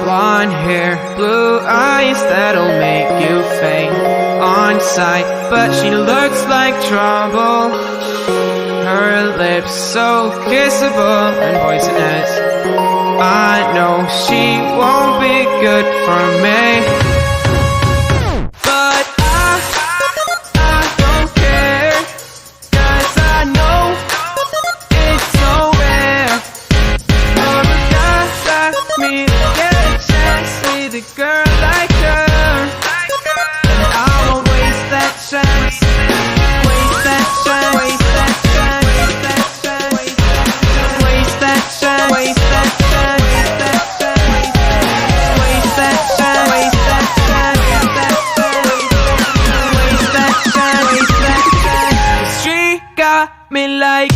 Blonde hair, blue eyes, that'll make you faint on sight. But she looks like trouble. Her lips so kissable and poisonous. I know she won't be good for me. But I don't care, 'cause I know it's so rare for a guy like me to get a chance with a girl like her. And I won't waste that chance. Waste that chance. Waste that chance. Waste that chance. Waste that chance. Waste that chance. Waste that chance. Waste that chance. Waste that chance. Waste that chance. She got me like.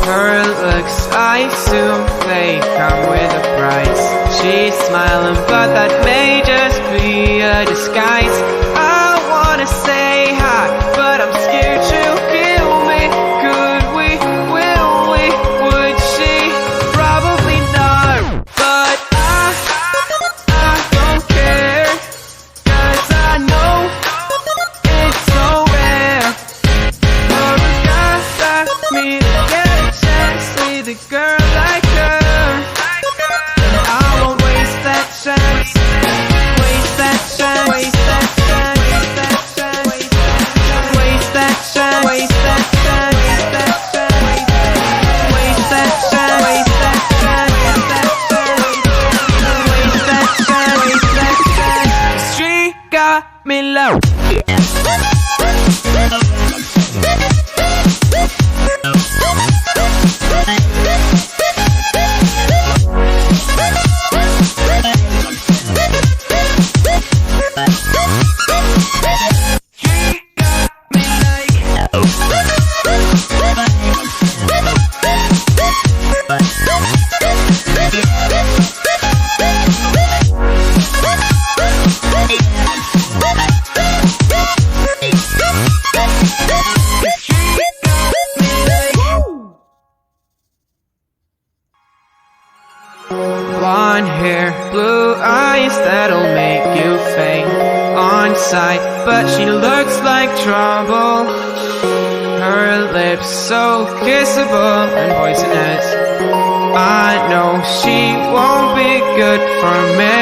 Her looks, I assume they come with a price. She's smiling, but that may just be a disguise. I wanna say hi, but I'm scared she'll kill me. Could we? Will we? Would she? Probably not. But I don't care, 'cause I know it's so rare for a guy like me to get a chance with a girl like her. And I won't waste that chance. Waste that chance. Waste that chance. Waste that chance. Waste that chance. Waste that chance. Waste that chance. Waste that chance. Waste that chance. She got me low. Blonde hair, blue eyes, that'll make you faint on sight. But she looks like trouble. Her lips so kissable and poisonous. I know she won't be good for me.